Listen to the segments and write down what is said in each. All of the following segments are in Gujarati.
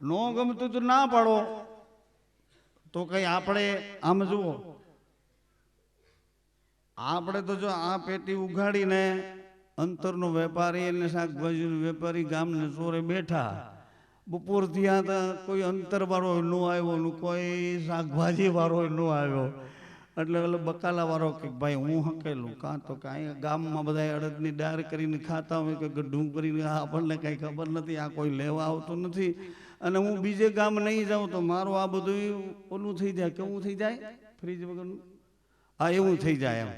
નો ગમતું તો ના પાડો. તો કઈ આપણે આમ જુઓ, આપણે તો જો આ પેટી ઉઘાડીને અંતરનો વેપારી અને શાકભાજીનો વેપારી ગામને ચોરે બેઠા, બપોર થયા હતા, કોઈ અંતર વાળો ન આવ્યો, કોઈ શાકભાજી વાળો ન આવ્યો, એટલે ઓલો બકાલા વાળો કે ભાઈ હું હકેલું, કાં તો કાંઈ ગામમાં બધા અડદની દાળ કરીને ખાતા હોય કે ગઢું કરીને, આપણને કાંઈ ખબર નથી, આ કોઈ લેવા આવતું નથી, અને હું બીજે ગામ નહીં જાઉં તો મારું આ બધું ઓલું થઈ જાય. કેવું થઈ જાય? ફ્રીજ વગરનું. હા, એવું થઈ જાય. એમ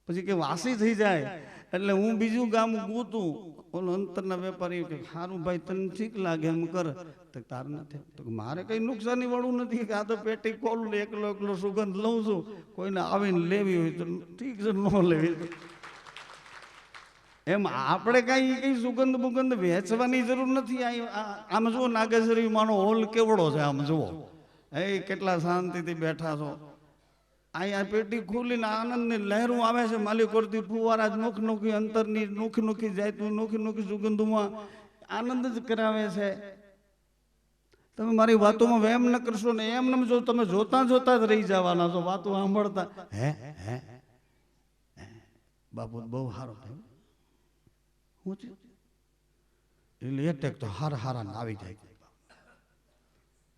પછી કે વાસી થઈ જાય. એટલે હું બીજું ગામ ગોતું. ઓલો અંતરના વેપારી કે સારું ભાઈ તને ઠીક લાગે એમ કર. તો તાર નથી તો મારે કઈ નુકસાની વાળું નથી કે આ તો પેટી ખોલું એકલો એકલો સુગંધ લઉં છું, કોઈને આવીને લેવી હોય તો ઠીક છે, ન લેવી તો એમ આપણે કઈ સુગંધ બુગંધ વેચવાની જરૂર નથી. આમ જુઓ નાગેશ્વરી માનો હોલ કેવડો છે, આમ જુઓ એ કેટલા શાંતિથી બેઠા છો. અહીંયા પેટી ખુલીને આનંદની લહેરું આવે છે, માલિક કરતી ફુવારા નોખ નોખી અંતરની નોખી નોખી જાય, નોખી નોખી સુગંધોમાં આનંદ જ કરાવે છે. તમે મારી વાતોમાં વેમ ન કરશો ને, એમ જો તમે જોતા જોતા જ રહી જવાના છો, વાતો સાંભળતા. હે હે બાપુ બહુ સારો થયો, હું એટલે એટેક તો હારા હારા આવી જાય,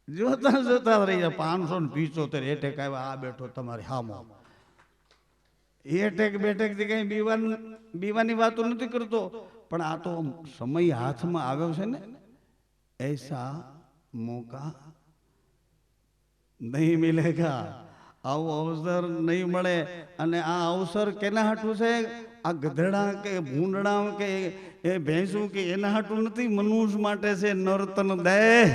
જોતા જોતા રહી જાય. 575 એટેક આવ્યા, આ બેઠો તમારી હામો. એટેક બેટેક થી કઈ બીવાની વાતો નથી કરતો, પણ આ તો સમય હાથમાં આવ્યો છે ને, એસા મોકા નહીં મિલેગા, આવો અવસર નહીં મળે. અને આ અવસર કેના હાટું છે? આ ગધેડા કે ભૂંડડા કે એ ભેંસું કે એના હાટું નથી, મનુષ્ય માટે છે. નર્તન દેહ,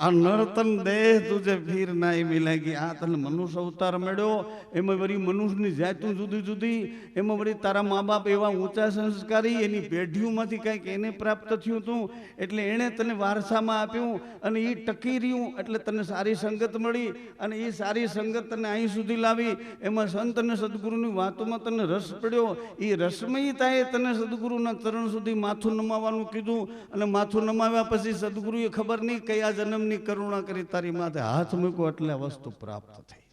આ નર્તન દેહ તુજે ફીર નાઈ મિલેગી. આ તને મનુષ્ય અવતાર મળ્યો, એમાં વળી મનુષ્યની જાતું જુદી જુદી, એમાં વળી તારા મા બાપ એવા ઊંચા સંસ્કારી, એની પેઢીઓમાંથી કંઈક એને પ્રાપ્ત થયું હતું, એટલે એણે તને વારસામાં આપ્યું, અને એ ટકી રહ્યું, એટલે તને સારી સંગત મળી, અને એ સારી સંગત તને અહીં સુધી લાવી. એમાં સંત અને સદગુરુની વાતોમાં તને રસ પડ્યો, એ રસમયતાએ તને સદગુરુના ચરણ સુધી માથું નમાવાનું કીધું, અને માથું નમાવ્યા પછી સદગુરુએ ખબર નહીં કયા જન્મ કરુણા કરી તારી માથે હાથ મૂક્યો, એટલે વસ્તુ પ્રાપ્ત થઈ.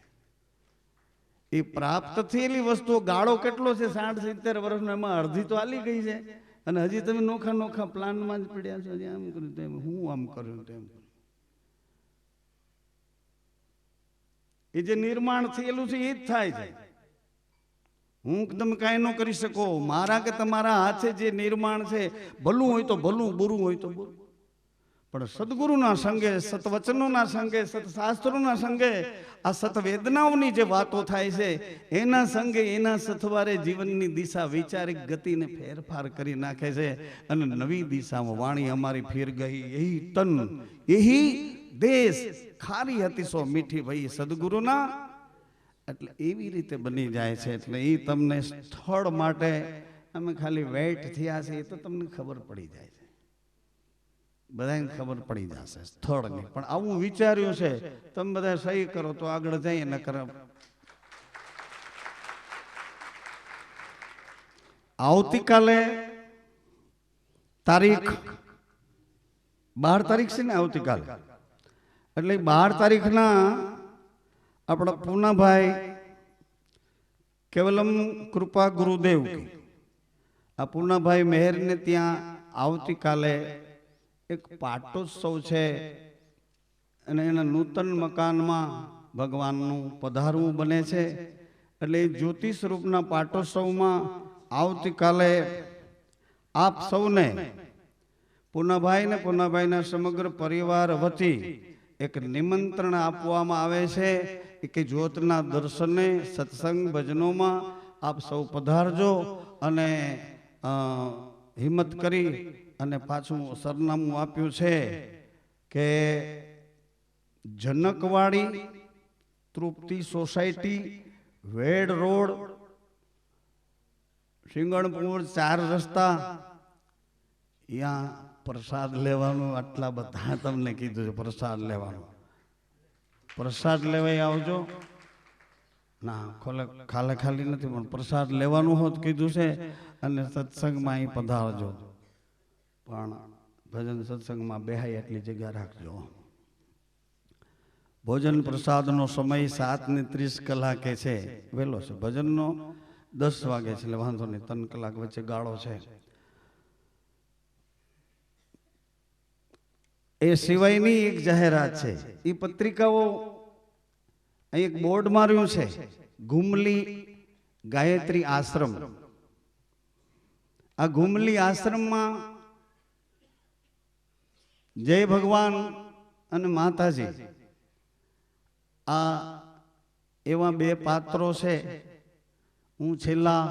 એ પ્રાપ્ત થયેલી વસ્તુ ગાળો કેટલો છે? 60-70 વર્ષનો, એમાં અડધી તો હાલી ગઈ છે, અને હજી તમે નોખા નોખા પ્લાનમાં જ પડ્યા છો. હજી આમ કર્યું તેમ, હું આમ કર્યું તેમ. એ જે નિર્માણ થયેલું છે એ જ થાય છે. હું તમે કાંઈ ન કરી શકો. મારા કે તમારા હાથે જે નિર્માણ છે, ભલું હોય તો ભલું, બુરું હોય તો બુરું, પણ સદગુરુના સંગે, સતવચનોના સંગે, સતશાસ્ત્રોના સંગે, આ સતવેદનાઓની જે વાતો થાય છે, એના સંગે, એના સથવારે જીવનની દિશા, વૈચારિક ગતિને ફેરફાર કરી નાખે છે, અને નવી દિશામાં વાણી અમારી ફેર ગઈ. એહી તન એહી દેશ ખારી હતી સો મીઠી ભાઈ સદગુરુના, એટલે એવી રીતે બની જાય છે. એટલે એ તમને સ્થળ માટે અમે ખાલી વેઇટ થયા છે, એ તો તમને ખબર પડી જાય છે, બધાને ખબર પડી જશે સ્થળની. પણ આવું વિચાર્યું છે, તમે બધા સહી કરો તો આગળ જઈએ, ન કરો. આવતીકાલે તારીખ 12 તારીખ છે ને, આવતીકાલે, એટલે 12 તારીખના આપણા પૂનાભાઈ કેવલમ કૃપા ગુરુદેવ, આ પૂનાભાઈ મહેરને ત્યાં આવતીકાલે એક પાટોત્સવ છે, અને એના નૂતન મકાનમાં ભગવાનનું પધારવું બને છે. એટલે જ્યોતિ સ્વરૂપના પાટોત્સવમાં આવતીકાલે આપ સૌને પૂનાભાઈ ને પૂનાભાઈના સમગ્ર પરિવાર વતી એક નિમંત્રણ આપવામાં આવે છે કે જ્યોતના દર્શને, સત્સંગ ભજનોમાં આપ સૌ પધારજો. અને હિંમત કરી અને પાછું સરનામું આપ્યું છે કે જનકવાડી તૃપ્તિ સોસાયટી, વેડ રોડ, સિંગણપુર 4 રસ્તા, ત્યાં પ્રસાદ લેવાનું. આટલા બધા તમને કીધું છે પ્રસાદ લેવાનું. પ્રસાદ લેવાય આવજો. ના ખાલે ખાલી નથી, પણ પ્રસાદ લેવાનું હોત કીધું છે, અને સત્સંગમાં અહીં પધારજો. પણ ભજન સત્સંગમાં બેહાય એટલી જગ્યા રાખજો. ભોજન પ્રસાદનો સમય 7:30 છે, વહેલો છે. ભજનનો 10 વાગે છે, એટલે વાંધો નહીં, 3 કલાક વચ્ચે ગાળો છે. એ સિવાયની એક જાહેરાત છે. એ પત્રિકાઓ અહીં એક બોર્ડ માર્યું છે, ઘુમલી ગાયત્રી આશ્રમ. આ ઘુમલી આશ્રમમાં જય ભગવાન અને માતાજી આ એવા 2 પાત્રો છે. હું છેલ્લા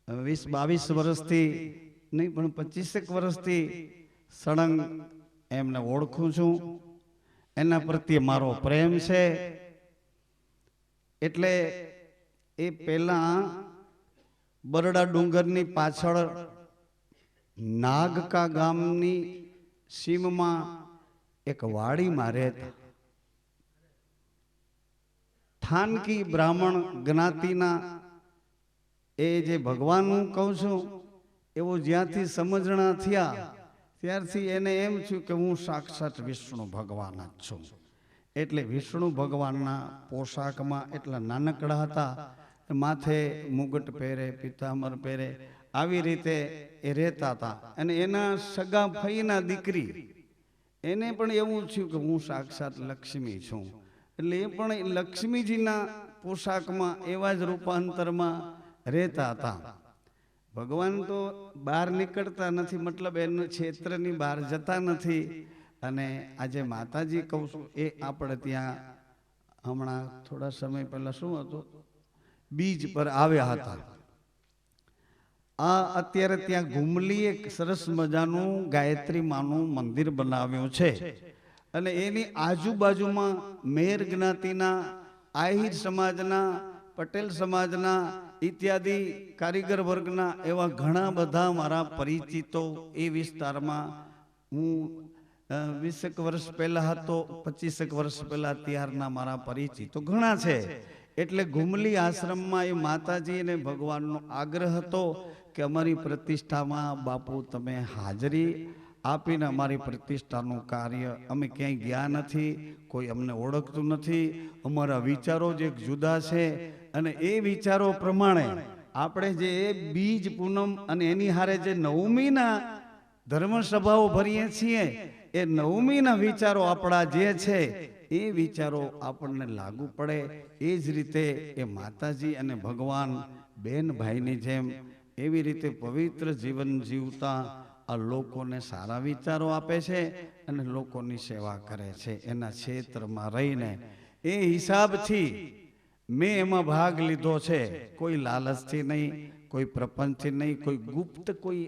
20-22 વર્ષથી નહીં પણ 25 વર્ષથી સળંગ એમને ઓળખું છું. એના પ્રત્યે મારો પ્રેમ છે. એટલે એ પહેલા બરડા ડુંગરની પાછળ નાગકા ગામની સીમમાં એક વાડીમાં રહેતા. થાનકી બ્રાહ્મણ જ્ઞાતિના એ જે ભગવાન હું કહું છું એવો જ્યાંથી સમજણા થયા ત્યારથી એને એમ થયું કે હું સાક્ષાત વિષ્ણુ ભગવાન જ છું. એટલે વિષ્ણુ ભગવાનના પોશાકમાં એટલા નાનકડા હતા, માથે મુગટ પહેરે, પિતાંબર પહેરે, આવી રીતે એ રહેતા હતા. અને એના સગા ફઈના દીકરી એને પણ એવું થયું કે હું સાક્ષાત લક્ષ્મી છું. એટલે એ પણ લક્ષ્મીજીના પોશાકમાં એવા જ રૂપાંતરમાં રહેતા હતા. ભગવાન તો બહાર નીકળતા નથી, મતલબ એના ક્ષેત્રની બહાર જતા નથી. અને આજે માતાજી કહું છું એ આપણે ત્યાં હમણાં થોડા સમય પહેલા શું હતું, બીજ પર આવ્યા હતા. આ અત્યારે ત્યાં ઘુમલી એક સરસ મજાનું ગાયત્રી માનું મંદિર બનાવ્યું છે. અને એની આજુબાજુમાં મેર જ્ઞાતિના, આહિર સમાજના, પટેલ સમાજના ઇત્યાદિ કારીગર વર્ગના એવા ઘણા બધા મારા પરિચિતો એ વિસ્તારમાં હું 20 વર્ષ પહેલા હતો, 25 વર્ષ પહેલા ત્યારના મારા પરિચિતો ઘણા છે. એટલે ઘુમલી આશ્રમમાં એ માતાજી અને ભગવાનનો આગ્રહ હતો કે અમારી પ્રતિષ્ઠામાં બાપુ તમે હાજરી આપીને અમારી પ્રતિષ્ઠાનું કાર્ય, અમે ક્યાંય ગયા નથી, કોઈ અમને ઓળખતું નથી, અમારા વિચારો જ એક જુદા છે. અને એ વિચારો પ્રમાણે આપણે જે બીજ પૂનમ અને એની હારે જે નવમીના ધર્મસભાઓ ભરીએ છીએ, એ નવમીના વિચારો આપણા જે છે એ વિચારો આપણને લાગુ પડે. એ જ રીતે એ માતાજી અને ભગવાન બેન ભાઈની જેમ એવી રીતે પવિત્ર જીવન જીવતા આ લોકોને સારા વિચારો આપે છે અને લોકોની સેવા કરે છે. એના ક્ષેત્રમાં રહીને એ હિસાબથી મેં એમાં ભાગ લીધો છે. કોઈ લાલચથી નહીં, કોઈ પ્રપંચથી નહીં, કોઈ ગુપ્ત કોઈ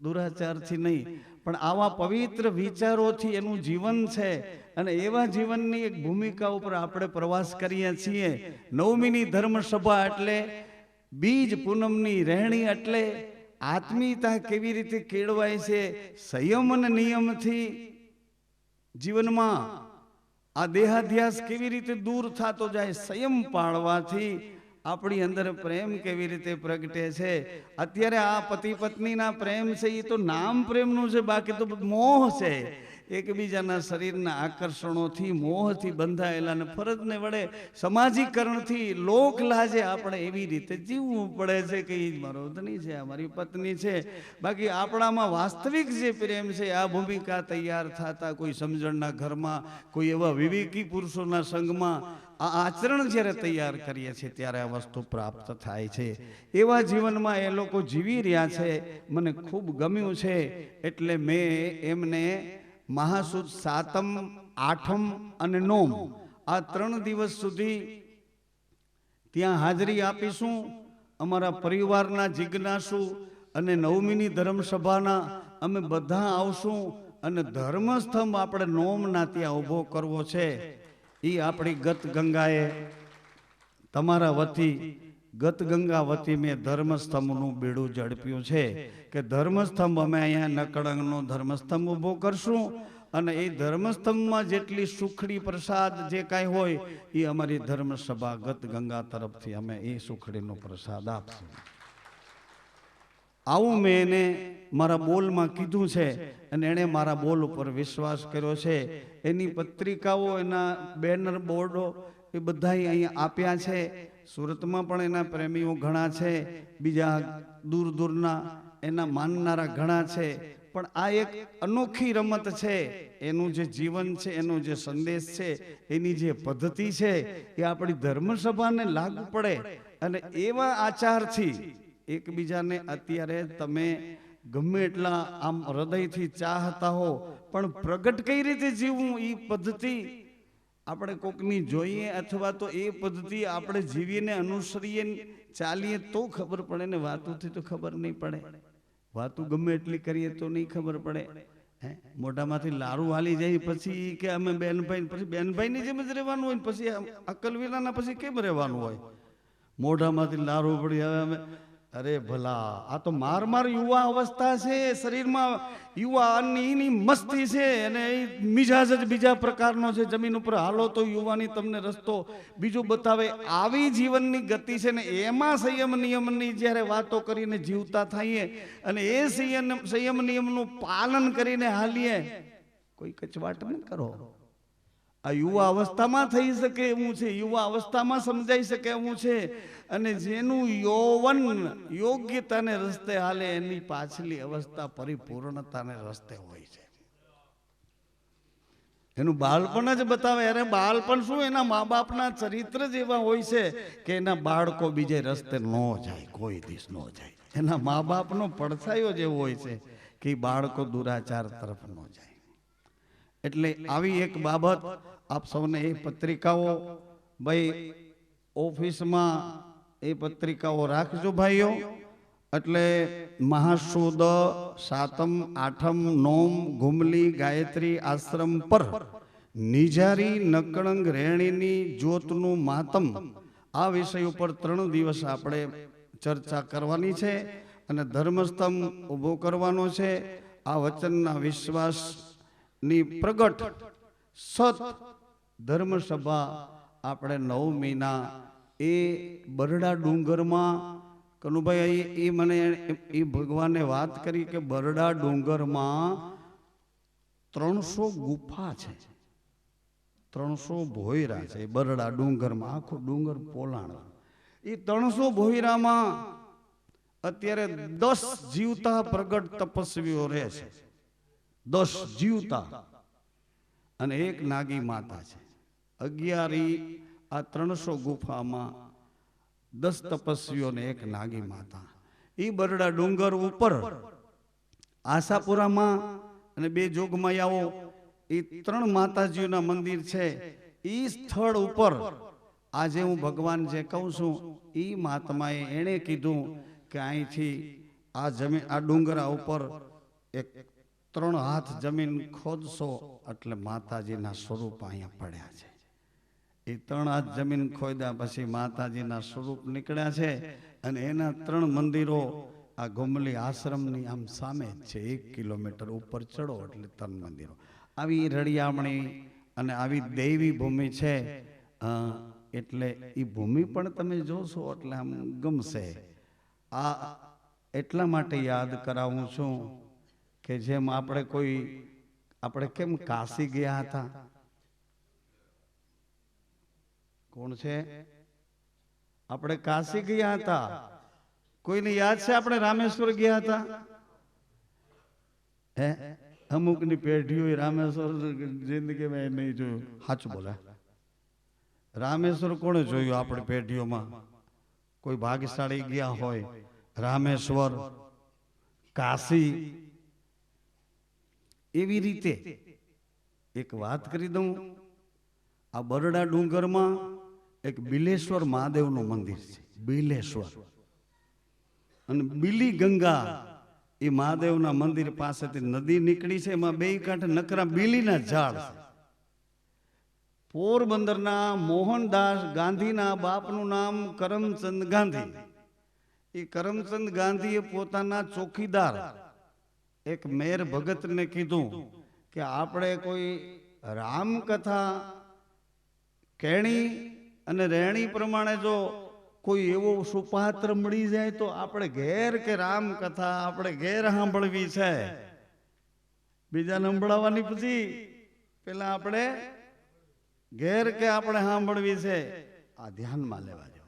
દુરાચારથી નહીં, પણ આવા પવિત્ર વિચારોથી એનું જીવન છે. અને એવા જીવનની એક ભૂમિકા ઉપર આપણે પ્રવાસ કરીએ છીએ. નવમીની ધર્મસભા એટલે બીજ પૂનમની રહેણી એટલે આત્મીયતા કેવી રીતે કેળવાય છે, સંયમ અને નિયમથી જીવનમાં આ દેહાધ્યાસ કેવી રીતે દૂર થતો જાય, સંયમ પાળવાથી આપણી અંદર પ્રેમ કેવી રીતે પ્રગટે છે. અત્યારે આ પતિ પત્નીના પ્રેમ છે એ તો નામ પ્રેમનું છે, બાકી તો મોહ છે. એકબીજાના શરીરના આકર્ષણોથી, મોહથી બંધાયેલા અને ફરજને વડે સમાજીકરણથી લોક લાજે આપણે એવી રીતે જીવવું પડે છે કે એ મારો ધણી છે, અમારી પત્ની છે. બાકી આપણામાં વાસ્તવિક જે પ્રેમ છે આ ભૂમિકા તૈયાર થતા કોઈ સમજણના ઘરમાં, કોઈ એવા વિવેકી પુરુષોના સંગમાં આ આચરણ જ્યારે તૈયાર કરીએ છીએ ત્યારે આ વસ્તુ પ્રાપ્ત થાય છે. એવા જીવનમાં એ લોકો જીવી રહ્યા છે. મને ખૂબ ગમ્યું છે. એટલે મેં એમને મહાસુદ 7મ, 8મ અને 9મ આ 3 દિવસ સુધી ત્યાં હાજરી આપીશું. અમારા પરિવારના જિજ્ઞાસુ અને નવમીની ધર્મસભાના અમે બધા આવશું. અને ધર્મસ્તંભ આપણે 9મના ત્યાં ઊભો કરવો છે. એ આપણી ગત ગંગાએ તમારા વતી, ગત ગંગા વતી મેં ધર્મસ્તંભનું બીડું ઝડપ્યું છે કે ધર્મસ્તંભ અમે અહીંયા નકળંગનો ધર્મસ્તંભ ઊભો કરશું. અને એ ધર્મસ્તંભમાં જેટલી સુખડી પ્રસાદ જે કાંઈ હોય એ અમારી ધર્મસભા ગત ગંગા તરફથી અમે એ સુખડીનો પ્રસાદ આપશું. આવું મેં એને મારા બોલમાં કીધું છે અને એણે મારા બોલ ઉપર વિશ્વાસ કર્યો છે. એની પત્રિકાઓ, એના બેનર બોર્ડો એ બધા અહીંયા આપ્યા છે. સુરતમાં પણ એના પ્રેમીઓ ઘણા છે, બીજા દૂર દૂરના એના માનનારા ઘણા છે. પણ આ એક અનોખી રમત છે. એનું જે જીવન છે, એનો જે સંદેશ છે, એની જે પદ્ધતિ છે એ આપણી ધર્મસભાને લાગુ પડે અને એવા આચારથી એકબીજાને અત્યારે તમે ગમે એટલા આમ હૃદયથી ચાહતા હો પણ પ્રગટ કઈ રીતે જીવવું એ પદ્ધતિ આપણે કોકની જોઈએ અથવા તો એ પદ્ધતિ આપણે જીવીને અનુસરીએ ચાલીએ તો ખબર પડે ને વાતોથી તો ખબર નહીં પડે. વાતું ગમે એટલી કરીએ તો નહીં ખબર પડે. મોઢામાંથી લારું હાલી જાય પછી કે અમે બેનભાઈ, પછી બેનભાઈની જેમ જ રહેવાનું હોય, પછી અકલવીરાના પછી કેમ રહેવાનું હોય? મોઢામાંથી લારું પડી હવે અમે અરે ભલા, આ તો માર યુવા અવસ્થા છે, શરીરમાં યુવાની મસ્તી છે અને એ મિજાજ જ બીજા પ્રકારનો છે. જમીન ઉપર હાલો તો યુવાની તમને રસ્તો બીજો બતાવે. આવી જીવનની ગતિ છે ને એમાં સંયમ નિયમની જ્યારે વાતો કરીને જીવતા થઈએ અને એ સંયમ નિયમનું પાલન કરીને હાલીએ, કોઈ કચવાટ ન કરો. આ યુવા અવસ્થામાં થઈ શકે એવું છે, યુવા અવસ્થામાં સમજાઈ શકે એવું છે. અને જેનું યૌવન યોગ્યતાને રસ્તે હાલે એની પાછલી અવસ્થા પરિપૂર્ણતાને રસ્તે હોય છે. એનું બાળપણ જ બતાવે. અરે બાળપણ શું, એના મા બાપના ચરિત્ર જ એવા હોય છે કે એના બાળકો બીજે રસ્તે ન જાય, કોઈ દિવસ ન જાય. એના મા બાપનો પડછાયો જ એવો હોય છે કે બાળકો દુરાચાર તરફ ન જાય. એટલે આવી એક બાબત આપ સૌને એ પત્રિકાઓ ભાઈ ઓફિસમાં એ પત્રિકાઓ રાખજો ભાઈઓ. એટલે મહાસુદ સાતમ આઠમ નોમ ઘુમલી ગાયત્રી આશ્રમ પર નિજારી નકળંગ રેણીની જ્યોતનું માતમ, આ વિષય ઉપર 3 દિવસ આપણે ચર્ચા કરવાની છે અને ધર્મસ્તંભ ઊભો કરવાનો છે. આ વચનના વિશ્વાસની પ્રગટ સત ધર્મસભા આપણે 9 મહિના એ બરડા ડુંગરમાં, કનુભાઈ એ મને એ ભગવાને વાત કરી કે બરડા ડુંગરમાં 300 ગુફા છે, 300 ભોયરા છે બરડા ડુંગરમાં. આખો ડુંગર પોલાણ. એ 300 ભોયરામાં અત્યારે 10 જીવતા પ્રગટ તપસ્વીઓ રહે છે, 10 જીવતા અને એક નાગી માતા છે. 11 આ 300 ગુફામાં 10 તપસ્વીઓને એક નાગી માતા. એ બરડા ડુંગર ઉપર આશાપુરામાં અને 2 જોગમાયાઓ, એ 3 માતાજીઓના મંદિર છે. એ સ્થળ ઉપર આજે હું ભગવાન જે કહું છું એ મહાત્માએ એણે કીધું કે અહીંથી આ જમીન, આ ડુંગરા ઉપર એક 3 હાથ જમીન ખોદશો એટલે માતાજીના સ્વરૂપ અહીંયા પડ્યા છે. એ 3 હાથ જમીન ખોદ્યા પછી માતાજીના સ્વરૂપ નીકળ્યા છે અને એના 3 મંદિરો આ ઘુમલી આશ્રમની આમ સામે જ છે. 1 કિલોમીટર ઉપર ચડો એટલે 3 મંદિરો. આવી રળિયામણી અને આવી દૈવી ભૂમિ છે. એટલે એ ભૂમિ પણ તમે જોશો એટલે આમ ગમશે. આ એટલા માટે યાદ કરાવું છું કે જેમ આપણે કેમ કાશી ગયા હતા. કોણ છે? આપણે કાશી ગયા હતા. કોઈને યાદ છે આપણે રામેશ્વર ગયા હતા? હે, અમુકની પેઢીઓ રામેશ્વર જિંદગીમાં નહીં જોયું. સાચું બોલે. રામેશ્વર કોણે જોયું આપણી પેઢીઓમાં? કોઈ ભાગ્યશાળી ગયા હોય. રામેશ્વર, કાશી. એવી રીતે એક વાત કરી દઉં. આ બરડા ડુંગરમાં એક બિલેશ્વર મહાદેવનું મંદિર છે. બિલેશ્વર અને બિલી ગંગા એ મહાદેવના મંદિર પાસેથી નદી નીકળી છે. એમાં 2 કાંઠે નકરા બિલીના ઝાડ છે. પોરબંદરના મોહનદાસ ગાંધીના બાપનું નામ કરમચંદ ગાંધી. એ કરમચંદ ગાંધીએ પોતાના ચોકીદાર એક મેર ભગતને કીધું કે આપણે કોઈ રામકથા કેણી અને રેણી પ્રમાણે જો કોઈ એવો સુપાત્ર મળી જાય તો આપણે ઘેર કે રામ કથા આપણે ઘેર સાંભળવી છે, બીજા સંભળાવવાની પછી પેલા આપણે ઘેર કે આપણે સાંભળવી છે, આ ધ્યાનમાં લેવા જો.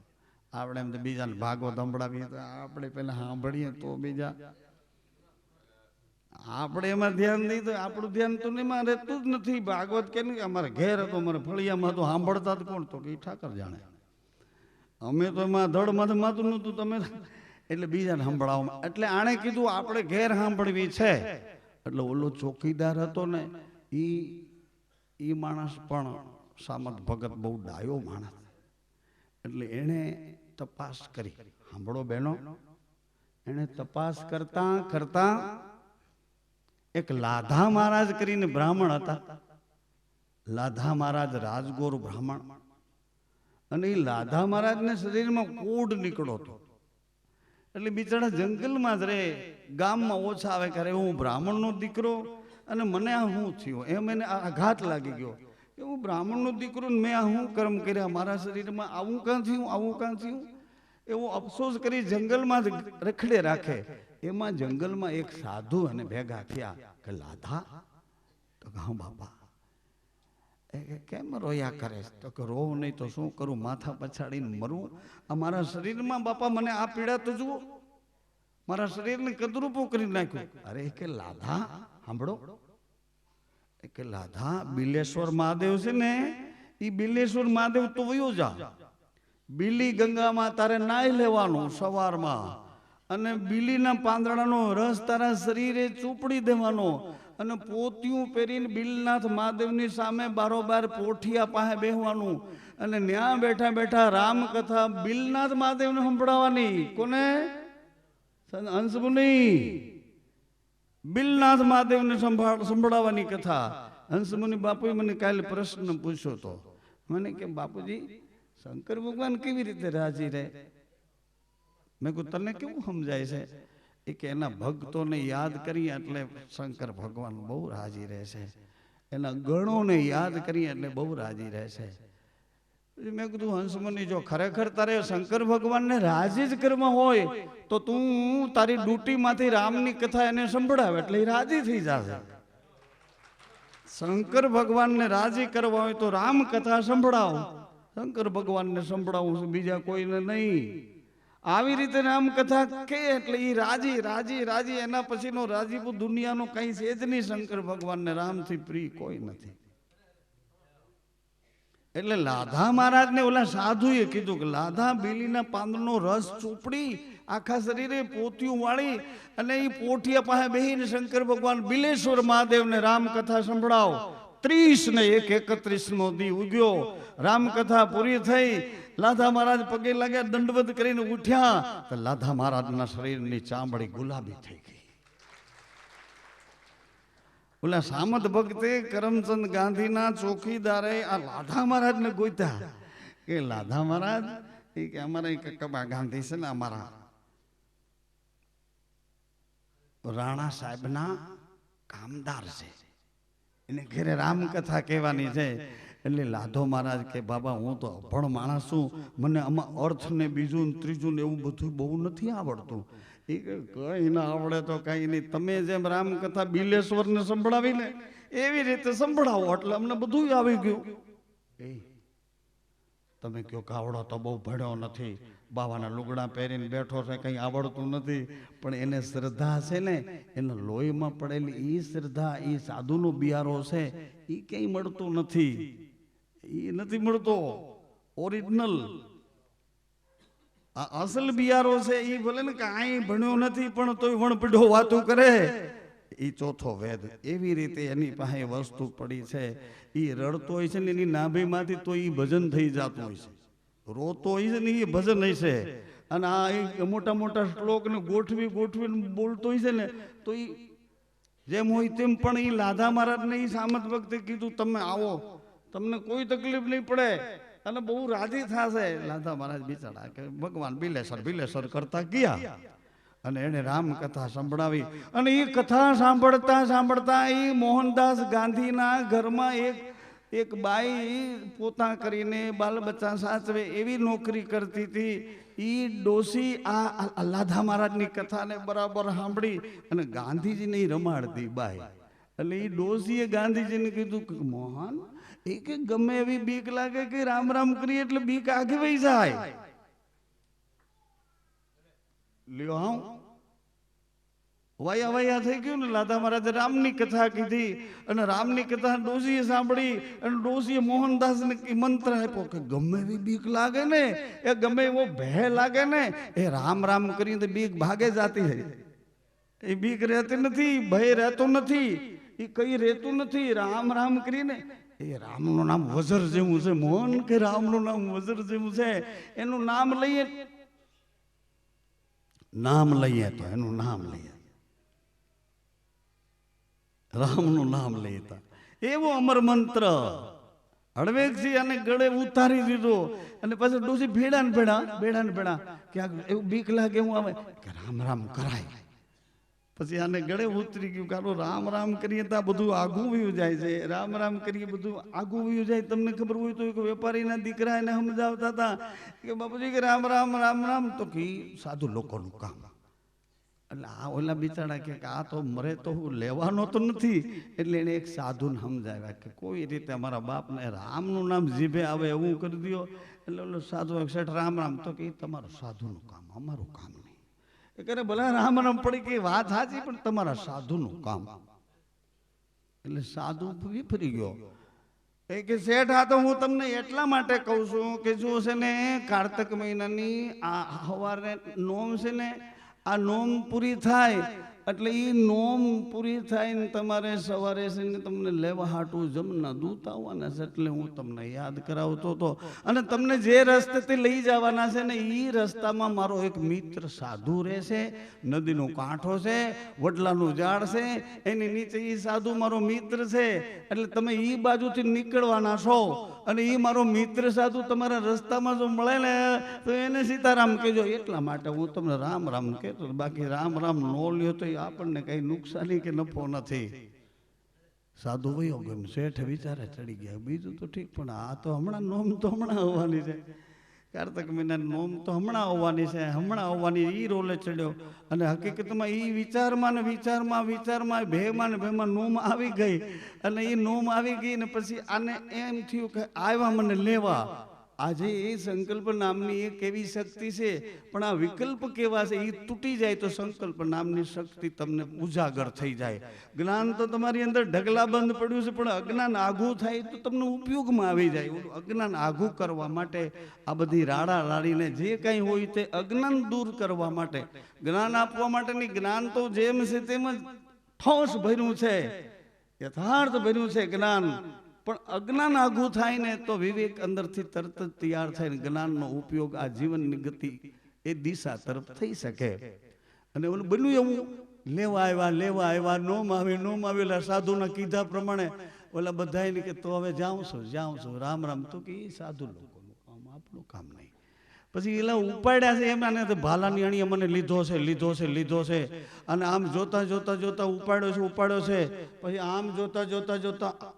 આપણે એમ તો બીજાને ભાગવત સંભળાવીએ તો આપણે પેલા સાંભળીએ તો બીજા, આપણે એમાં ધ્યાન નહીં તો આપણું ધ્યાન તો એમાં રહેતું જ નથી. ભાગવત કે નહીં અમારે ઘેર હતો, અમારે ફળિયામાં તો સાંભળતા જ કોણ, તો કે ઠાકર જાણે. અમે તો એમાં ધડ મધમાતું નહોતું, તમે એટલે બીજાને સંભળાવવામાં. એટલે આણે કીધું આપણે ઘેર સાંભળવી છે. એટલે ઓલો ચોકીદાર હતો ને ઈ માણસ પણ સામત ભગત બહુ ડાયો માણસ, એટલે એને તપાસ કરી. સાંભળો બહેનો, એને તપાસ કરતા કરતા એક લાધા મહારાજ કરીને બ્રાહ્મણ હતા. લાધા મહારાજ રાજગોર બ્રાહ્મણ, અને એ લાધા મહારાજને શરીરમાં કોઢ નીકળો હતો. એટલે બિચારા જંગલમાં જ રહે, ગામમાં ઓછા આવે. કરે હું બ્રાહ્મણનો દીકરો અને મને આ શું થયું, એમ એને આઘાત લાગી ગયો કે હું બ્રાહ્મણનો દીકરો ને મેં આ શું કર્મ કર્યા, મારા શરીરમાં આવું કાં થયું, આવું કાં થયું. એવો અફસોસ કરી જંગલમાં જ રખડે રાખે. એમાં જંગલમાં એક સાધુ અને ભેગા થયા કે લાધા, તો હા બાપા, કેમ રોયા કરે? તો કે રોવ નહીં તો શું કરું, માથા પછાડીને મરું. અમારા શરીરમાં બાપા મને આ પીડા તો જુઓ, મારા શરીરને કદરૂપું કરી નાખ્યું. અરે કે લાધા સાંભળો, કે લાધા બિલેશ્વર મહાદેવ છે ને, એ બિલેશ્વર મહાદેવ તો વયો જા, બીલી ગંગામાં તારે નાઈ લેવાનું સવારમાં, અને બીલીના પાંદડાનો રસ તારા શરીરે ચોપડી દેવાનો, અને પોતિયું પહેરીને બિલનાથ મહાદેવની સામે બારોબાર પોઠિયા પાસે બેહવાનું, અને ન્યા બેઠા બેઠા રામકથા બિલનાથ મહાદેવને સંભળાવવાની. કોને? હંસમુનિ બિલનાથ મહાદેવને સંભળાવવાની કથા. હંસમુનિ બાપુએ મને કાલે પ્રશ્ન પૂછ્યો હતો. મને કે બાપુજી, શંકર ભગવાન કેવી રીતે રાજી રહે? મેં કહ્યું તને કેવું સમજાય છે? એ કે એના ભક્તોને યાદ કરીએ એટલે શંકર ભગવાન બહુ રાજી રહે છે, એના ગણોને યાદ કરીએ એટલે બહુ રાજી રહે છે. મેં કીધું હંસમુનિ, જો ખરેખર તારે શંકર ભગવાનને રાજી જ કરવા હોય તો તું તારી ડ્યુટીમાંથી રામની કથા એને સંભળાવે એટલે એ રાજી થઈ જશે. શંકર ભગવાનને રાજી કરવા હોય તો રામ કથા સંભળાવ, શંકર ભગવાનને સંભળાવું છું, બીજા કોઈને નહીં. આવી રીતે રામ કથા કે એટલે એ રાજી રાજી રાજી. એના પછીનો રાજીપો દુનિયાનો કઈ છે જ નહીં. શંકર ભગવાનને રામથી પ્રિય કોઈ નથી. એટલે લાધા મહારાજને ઓલા સાધુએ કીધું કે લાધા બીલીના પાંદડનો રસ ચોપડી આખા શરીરે પોતિયું વાળી અને એ પોઠિયા પાસે બેહીને શંકર ભગવાન બિલેશ્વર મહાદેવને રામકથા સંભળાવ. 30 ને 31નો દી ઉગ્યો, રામકથા પૂરી થઈ. લાધા મહારાજ પગે લાગ્યા, દંડવત કરીને ઉઠ્યા તો લાધા મહારાજના શરીરની ચામડી ગુલાબી થઈ ગઈ. ઓલા સામત ભક્તે કરમચંદ ગાંધીના ચોકીદારે આ લાધા મહારાજને ગોત્યા કે લાધા મહારાજ એ કે અમારા કબા ગાંધી છે ને, અમારા રાણા સાહેબના કામદાર છે, એને ઘરે રામકથા કહેવાની છે. એટલે લાધો મહારાજ કે બાબા, હું તો અભણ માણસ છું, મને આમાં અર્થ ને બીજું ને ત્રીજું ને એવું બધું બહુ નથી આવડતું. એ કઈ ના આવડે તો કઈ નહીં, તમે જેમ રામકથા બિલેશ્વરને સંભળાવી ને એવી રીતે સંભળાવો એટલે અમને બધું આવી ગયું. એ તમે કયો કાવડો તો બહુ ભણ્યો નથી, બાવાના લુગડા પહેરીને બેઠો છે, કઈ આવડતું નથી, પણ એને શ્રદ્ધા છે ને, એના લોહીમાં પડેલી એ શ્રદ્ધા, એ સાધુનો બિયારો છે, એ કઈ મળતું નથી. એ નથી મળતો ઓરિજિનલ, આ અસલ બિયારો છે. એ ભલે ને કાંઈ ભણ્યો નથી પણ તોય વણપીઢો વાતું કરે, એ ચોથો વેદ. એવી રીતે એની પાસે વસ્તુ પડી છે. એ રડતો હોય છે ને એની નાભીમાંથી તો એ ભજન થઈ જતું હોય છે, રોતો હોય છે ને એ ભજન હોય છે. અને આ મોટા મોટા શ્લોકને ગોઠવી ગોઠવીને બોલતો હોય છે ને, તો એ જેમ હોય તેમ. પણ એ લાધા મહારાજને એ સામત ભક્તે કીધું તમે આવો, તમને કોઈ તકલીફ નહીં પડે, અને બહુ રાજી થશે. લાધા મહારાજ બિચારા કે ભગવાન બિલેશ્વર કરતા ગયા અને એને રામકથા સંભળાવી. અને એ કથા સાંભળતા સાંભળતા એ મોહનદાસ ગાંધીના ઘરમાં એક એક બાઈ પોતા કરીને બાલ બચ્ચા સાચવે એવી નોકરી કરતી હતી. ઈ ડોસી આ લાધા મહારાજની કથાને બરાબર સાંભળી અને ગાંધીજીને રમાડતી બાઈ. એટલે એ ડોસીએ ગાંધીજીને કીધું કે મોહન, એ કે ગમે એવી બીક લાગે કે રામ રામ કરીએ એટલે બીક આગે વહી જાય. લ્યો હા વયા વયા થઈ ગયું ને. લાધા મહારાજે રામની કથા કીધી અને રામની કથા ડોસીએ સાંભળી અને ડોસીએ મોહનદાસને મંત્ર આપ્યો કે ગમે એવી બીક લાગે ને, એ ગમે એવો ભય લાગે ને, એ રામ રામ કરીને બીક ભાગે જાતી હે. એ બીક રહેતી નથી, ભય રહેતો નથી, એ કઈ રહેતું નથી. રામ રામ કરીને એ રામનું નામ વજર જેવું છે મોહન, કે રામનું નામ વજર જેવું છે. એનું નામ લઈએ તો એનું નામ લઈએ, રામનું નામ લેતા એવો અમર મંત્ર હળવેકથી અને ગળે ઉતારી દીધો. અને પછી ડોસી ભેડા ને ભેડા ક્યાંક એવું બીક લાગે એવું આવે કે રામ રામ કરાય. પછી આને ગળે ઉતરી ગયું કારો રામ રામ કરીએ તો બધું આઘું વયું જાય છે. રામ રામ કરીએ બધું આઘું વયું જાય. તમને ખબર હોય તો એક વેપારીના દીકરા એને સમજાવતા હતા કે બાપુજી કે રામ રામ રામ રામ, તો કે સાધુ લોકોનું કામ. એટલે આ ઓલા બિચારા કે આ તો મરે તો હું લેવાનો તો નથી. એટલે એને એક સાધુને સમજાવ્યા કે કોઈ રીતે અમારા બાપને રામનું નામ જીભે આવે એવું કરી દો. એટલે ઓલો સાધુ શેઠ રામ રામ, તો કે તમારું સાધુનું કામ, અમારું કામ નહીં. એ કરે ભલે રામ રામ પડી કે વાત સાચી, પણ તમારા સાધુનું કામ. એટલે સાધુ વિફરી ગયો. એ કે શેઠ આ તો હું તમને એટલા માટે કહું છું કે જો છે ને કાર્તક મહિનાની આ સવારે નોમ છે ને, આ નોમ પૂરી થાય એટલે એ નોમ પૂરી થાય ને તમારે સવારે છે ને તમને લેવા હાટું જમના દૂત આવવાના છે. એટલે હું તમને યાદ કરાવતો હતો. અને તમને જે રસ્તેથી લઈ જવાના છે ને એ રસ્તામાં મારો એક મિત્ર સાધુ રહેશે. નદીનો કાંઠો છે, વડલાનું ઝાડ છે, એની નીચે એ સાધુ મારો મિત્ર છે. એટલે તમે એ બાજુથી નીકળવાના છો અને એ મારો મિત્ર સાધુ તમારા રસ્તામાં જો મળે ને તો એને સીતારામ કહેજો. એટલા માટે હું તમને રામ રામ કહેતો. બાકી રામ રામ નો લ્યો તો આપણને કઈ નુકસાની કે નફો નથી. સાધુ વયો ગયો. શેઠ વિચારે ચડી ગયા. બીજું તો ઠીક, પણ આ તો હમણાં નોમ તો હમણાં આવવાની છે. કાર્તક મહિના નોમ તો હમણાં આવવાની છે, હમણાં આવવાની. ઈ રોલે ચડ્યો અને હકીકતમાં ઈ વિચારમાં ને વિચારમાં ભેમાં ને ભેમાં નોમ આવી ગઈ. અને એ નોમ આવી ગઈ ને પછી આને એમ થયું કે આવ્યા મને લેવા. આજે એ સંકલ્પ નામની એક એવી શક્તિ છે, પણ આ વિકલ્પ કેવા છે એ તૂટી જાય તો સંકલ્પ નામની શક્તિ તમને ઉજાગર થઈ જાય. જ્ઞાન તો તમારી અંદર ઢગલા બંધ પડ્યું છે, પણ અજ્ઞાન આઘું થાય તો તમને ઉપયોગમાં આવી જાય. અજ્ઞાન આઘું કરવા માટે આ બધી રાડા રાડીને જે કંઈ હોય તે અજ્ઞાન દૂર કરવા માટે, જ્ઞાન આપવા માટેની, જ્ઞાન તો જેમ છે તેમ જ ઠોસ ભર્યું છે, યથાર્થ ભર્યું છે જ્ઞાન. પણ અજ્ઞાન આઘું થાય ને તો વિવેક અંદરથી તરત જ તૈયાર થાય ને જ્ઞાનનો ઉપયોગ આ જીવનની ગતિ એ દિશા તરફ થઈ શકે. અને ઓલું બન્યું એવું, લેવા આવ્યા નોમ આવેલા સાધુના કીધા પ્રમાણે ઓલા બધાને કે તો હવે જાઉં છું રામ રામ. તો કે એ સાધુ લોકોનું કામ, આપણું કામ નહીં. પછી એલા ઉપાડ્યા છે એમને ભાલાની અણીએ મને લીધો છે અને આમ જોતા ઉપાડ્યો છે. પછી આમ જોતા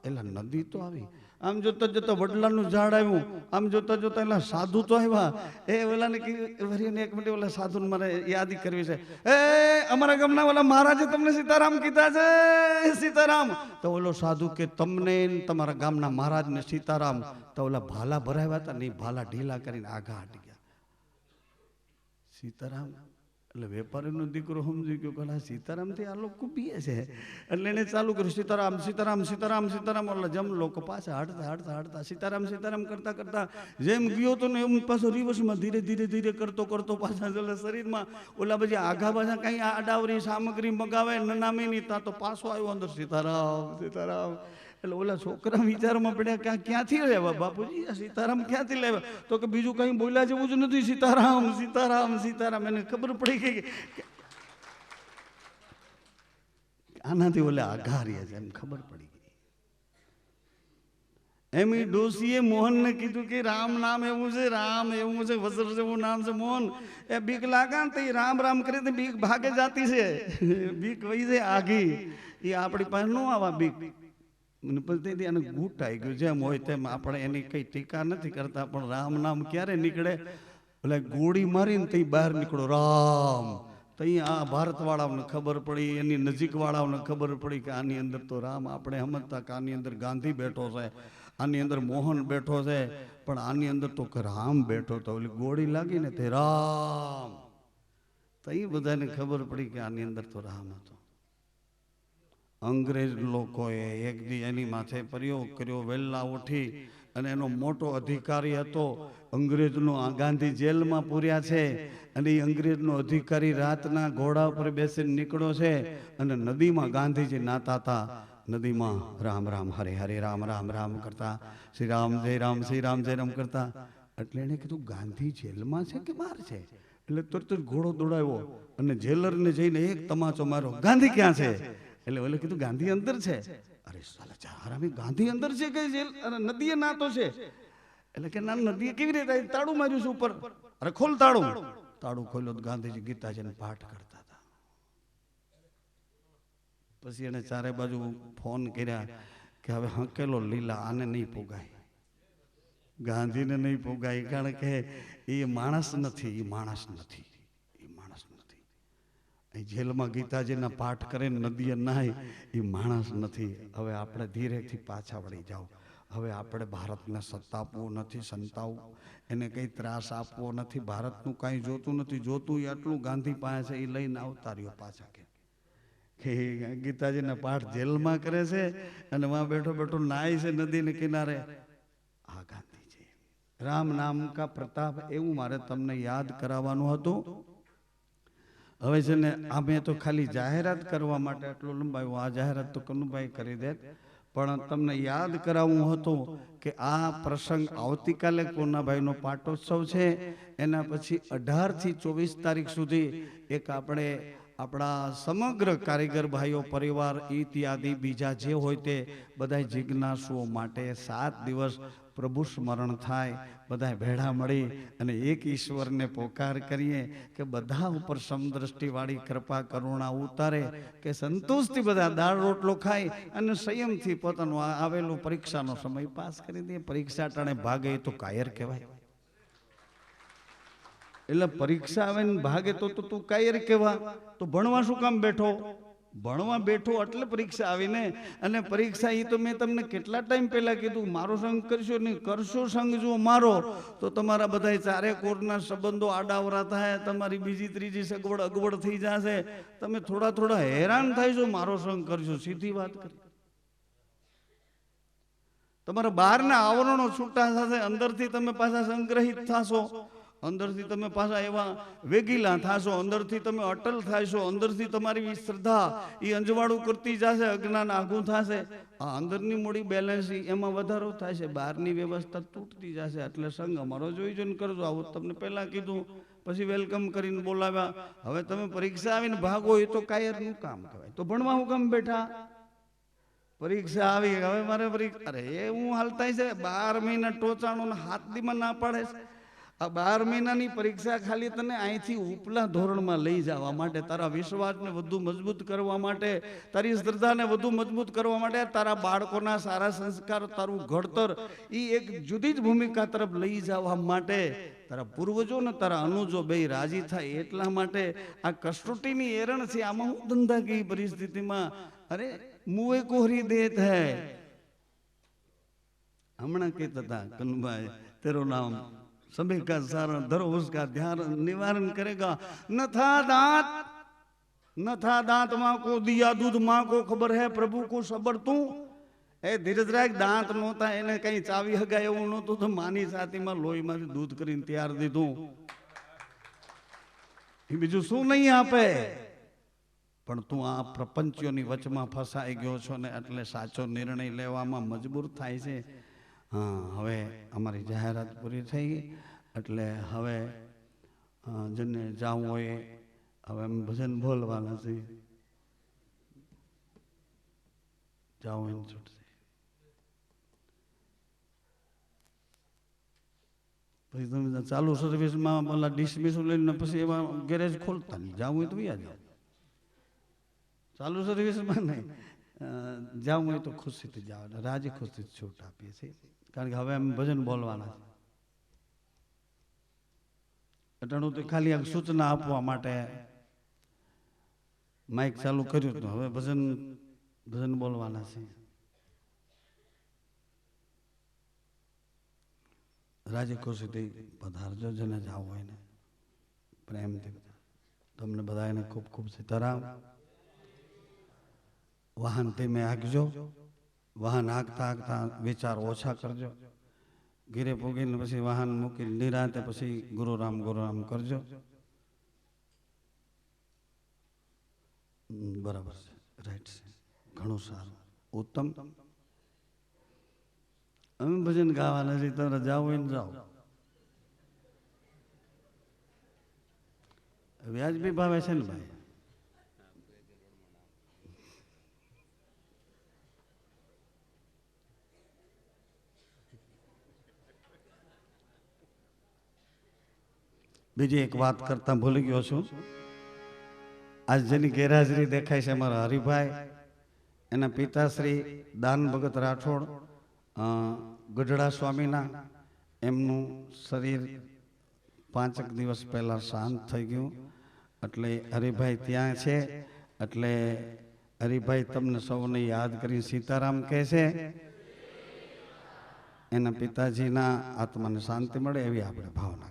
એલા નદી તો આવી, આમ જોતા વડલાનું ઝાડ આવ્યું, આમ જોતા એલા સાધુ તો આવ્યા. એ ઓલાને કીધું એક મિનિટ, ઓલા સાધુને મારે યાદી કરવી છે. એ અમારા ગામના ઓલા મહારાજે તમને સીતારામ કીધા છે, સીતારામ. તો ઓલો સાધુ કે તમને તમારા ગામના મહારાજને સીતારામ. તો ઓલા ભાલા ભરાવ્યા હતા ને એ ભાલા ઢીલા કરીને આગા હટી ગયા. સીતારામ એટલે વેપારીનો દીકરો સમજી ગયો કે સીતારામ થી આ લોકો પીએ છે. એટલે એને ચાલુ કર્યું સીતારામ. એટલે જમ લોકો પાછા હડતા સીતારામ કરતા જેમ ગયો તો ને એમ પાછો રિવર્સમાં ધીરે કરતો પાછા શરીરમાં ઓલા બધી આઘા પાછા કઈ આડાવરી સામગ્રી મગાવે નનામી ની તા તો પાછો આવ્યો અંદર સીતારામ. એટલે ઓલા છોકરા વિચારમાં પડ્યા ક્યાંથી લેવા બાપુજી, સીતારામ ક્યાંથી લેવા? તો કે બીજું કઈ બોલ્યા જેવું જ નથી, સીતારામ. એને ખબર પડી ગઈ આનાથી ઓલા આઘાર્યા છે, એમ ખબર પડી ગઈ. એમ એ ડોસીએ મોહનને કીધું કે રામ નામ એવું છે, વજ્ર જેવું નામ છે મોહન. એ બીક લાગા ને રામ કરી તો બીક ભાગે જાતી છે. બીક વહી જાય આઘી. એ આપણી પાસે નો આવા બીક. મને પછી એને ગુટ આવી ગયું, જેમ હોય તેમ. આપણે એની કઈ ટીકા નથી કરતા, પણ રામ નામ ક્યારે નીકળે? એટલે ગોળી મારીને તઈ બહાર નીકળો રામ, તઈ આ ભારત વાળાઓને ખબર પડી, એની નજીક વાળાઓને ખબર પડી કે આની અંદર તો રામ, આપણે સમજતા કે આની અંદર ગાંધી બેઠો છે, આની અંદર મોહન બેઠો છે, પણ આની અંદર તો રામ બેઠો હતો. ઓલી ગોળી લાગી ને તે રામ, તઈ બધાને ખબર પડી કે આની અંદર તો રામ હતો. અંગ્રેજ લોકોએ એક દી એની માથે પ્રયોગ કર્યો, વહેલા ઉઠી, અને એનો મોટો અધિકારી હતો અંગ્રેજનો. આ ગાંધી જેલમાં પૂર્યા છે, અને એ અંગ્રેજનો અધિકારી રાતના ઘોડા ઉપર બેસીને નીકળ્યો છે, અને નદીમાં ગાંધીજી નાતા હતા. નદીમાં રામ રામ હરે હરે રામ રામ રામ કરતા, શ્રી રામ જય રામ શ્રી રામ જય રામ કરતા. એટલે એને કીધું ગાંધી જેલમાં છે કે બહાર છે? એટલે તરત જ ઘોડો દોડાવ્યો અને જેલરને જઈને એક તમાચો માર્યો, ગાંધી ક્યાં છે? એટલે ઓલે કીધું ગાંધી અંદર છે. અરે સાલા ચારામી, ગાંધી અંદર છે કે જેલ અને નદીએ નાતો છે? એટલે કે ના, નદીએ કેવી રીતે? તાળું માર્યું છે ઉપર. અરે ખોલ તાળું. તાળું ખોલ્યો તો ગાંધીજી ગીતાજીને પાઠ કરતા હતા. પછી એને ચારે બાજુ ફોન કર્યા કે હવે હકેલો લીલા, આને નહીં પોગાય, ગાંધીને નહીં પોગાય, કારણ કે એ માણસ નથી, એ માણસ નથી, એ માણસ નથી. અહીં જેલમાં ગીતાજીના પાઠ કરે, નદીએ નાય, એ માણસ નથી. હવે આપણે ધીરેથી પાછા વળી જાઓ. હવે આપણે ભારતને સતાવવું નથી, સંતાવવું, એને કંઈ ત્રાસ આપવો નથી. ભારતનું કાંઈ જોતું નથી, જોતું એ આટલું ગાંધી પાસે છે, એ લઈને આવતા રહ્યો પાછા. કે ગીતાજીના પાઠ જેલમાં કરે છે અને વહાં બેઠો બેઠો નાય છે નદીને કિનારે. આ ગાંધી છે. રામ નામ કા પ્રતાપ, એવું મારે તમને યાદ કરાવવાનું હતું. હવે છે ને, આ મેં તો ખાલી જાહેરાત કરવા માટે આટલું લંબાવ્યું. આ જાહેરાત તો કનુભાઈ કરી દે, પણ તમને યાદ કરાવવું હતું કે આ પ્રસંગ આવતીકાલે કોનાભાઈનો પાટોત્સવ છે. એના પછી 18 થી 24 તારીખ સુધી એક આપણે આપણા સમગ્ર કારીગર ભાઈઓ પરિવાર ઇત્યાદિ બીજા જે હોય તે બધા જિજ્ઞાસુઓ માટે 7 દિવસ પ્રભુ સ્મરણ થાય, બધા ભેળા મળી અને એક ઈશ્વરને પોકાર કરીએ કે બધા ઉપર સમદ્રષ્ટિવાળી કૃપા કરુણા ઉતારે, કે સંતોષથી બધા દાળ રોટલો ખાય અને સંયમથી પોતાનું આવેલું પરીક્ષાનો સમય પાસ કરી દે. પરીક્ષા ટાણે ભાગે એ તો કાયર કહેવાય. એટલે પરીક્ષા આવે ને ભાગે તો તું કાયર કેવા? તો ભણવા શું કામ બેઠો? ભણવા બેઠો એટલે પરીક્ષા આવીને. અને પરીક્ષા એ તો મેં તમને કેટલા ટાઈમ પહેલા કીધું, મારો સંગ કરશો નહીં, કરશો સંગ જો મારો તો તમારા બધા ચારે કોરના સંબંધો આડાવરા થાય, તમારી બીજી ત્રીજી સગવડ અગવડ થઈ જશે, તમે થોડા થોડા હેરાન થાય છો. મારો સંગ કરશો, સીધી વાત કરી. તમારા બહારના આવરણો છૂટા થશે, અંદરથી તમે પાછા સંગ્રહિત થશો, અંદરથી તમે પાછા એવા વેગીલા થશો, અંદરથી તમે અટલ થશો, અંદરથી તમારી શ્રદ્ધા એ અંજવાળું કરતી જશે, અજ્ઞાન આઘું થશે. આ અંદરની મૂડી બેલેન્સ એમાં વધારો થાય છે, બહારની વ્યવસ્થા તૂટતી જશે. એટલે સંગ અમારો જોઈ જોઈને કરજો. આવું તમને પહેલા કીધું, પછી વેલકમ કરીને બોલાવ્યા. હવે તમે પરીક્ષા આવીને ભાગો એ તો કાયરનું કામ કહેવાય. તો ભણવા હું કામ બેઠા? પરીક્ષા આવી, હવે મારે પરીક્ષા, અરે એ હું હાલ થાય છે 12 મહિના ટોચાણો 7 દીમાં ના પાડે છે. આ 12 મહિનાની પરીક્ષા ખાલી તને અહીંથી ઉપલા ધોરણમાં લઈ જવા માટે, તારા વિશ્વાસને વધુ મજબૂત કરવા માટે, તારી શ્રદ્ધાને વધુ મજબૂત કરવા માટે, તારા બાળકોના સારા સંસ્કાર, તારું ઘડતર એ એક જુદી જ ભૂમિકા તરફ લઈ જવા માટે, તારા પૂર્વજો ને તારા અનુજો બે રાજી થાય એટલા માટે આ કસોટીની એરણ છે. આમાં હું ધંધાકીય પરિસ્થિતિમાં અરે મુએ કોહરી દેત હૈ. હમણાં કહેતા હતા કનુભાઈ, તેરો નામ सभी का सारण धरो उसका ध्यान निवारण करेगा. न था दांत, न था दांत माँ को दिया दूध, माँ को खबर है प्रभु को सबर तू. એ ધીરજરાજ દાંત નહોતા, એને કઈ ચાવી હગાય એવું નહોતું, તો માની છાતીમાં લોહીમાંથી દૂધ કરીને તૈયાર દીધું. એ બીજું શું નહીં આપે? પણ તું આ પ્રપંચોની વચમાં ફસાઈ ગયો છો ને, એટલે સાચો નિર્ણય લેવામાં મજબૂર થાય છે. હા, હવે અમારી જાહેરાત પૂરી થઈ ગઈ, એટલે હવે જેને જાવું હોય હવે અમે ભજન બોલવાના છે. જાવું એને છૂટશે. પછી તમે ચાલુ સર્વિસમાં પેલા ડિસમિસ લઈને પછી એવા ગેરેજ ખોલતા નહીં. જાવું હોય તો વ્યા જાઓ, ચાલુ સર્વિસમાં નહીં. જાઉં હોય તો ખુશીથી જાઓ, રાજી ખુશીથી છૂટ આપીએ છીએ, કારણ કે હવે અમે ભજન બોલવાના છે. અટાણું તો ખાલી આ સૂચના આપવા માટે માઇક ચાલુ કર્યું હતું, હવે ભજન બોલવાના છે. રાજી ખુશીથી પધારજો, જેને જાવ હોય ને પ્રેમથી. તમને બધાને ખૂબ ખૂબ સીતારામ. વાહન ધીમે હાંકજો, વાહન હાંકતા હાંકતા વિચાર ઓછા કરજો. ઘીરે પૂગીને પછી વાહન મૂકી નિરાંતે પછી ગુરુરામ કરજો. બરાબર છે, રાઈટ છે, ઘણું સારું, ઉત્તમ. અમે ભજન ગાવાના છે, તમે જાઓ હોય ને જાઓ. વ્યાજબી ભાવે છે ને ભાઈ? બીજી એક વાત કરતા ભૂલી ગયો છું. આજ જેની ગેરહાજરી દેખાય છે અમારા હરિભાઈ, એના પિતાશ્રી દાન ભગત રાઠોડ ગઢડા સ્વામીના, એમનું શરીર 5 દિવસ પહેલા શાંત થઈ ગયું, એટલે હરિભાઈ ત્યાં છે. એટલે હરિભાઈ તમને સૌને યાદ કરી સીતારામ કહે છે. એના પિતાજીના આત્માને શાંતિ મળે એવી આપણે ભાવના.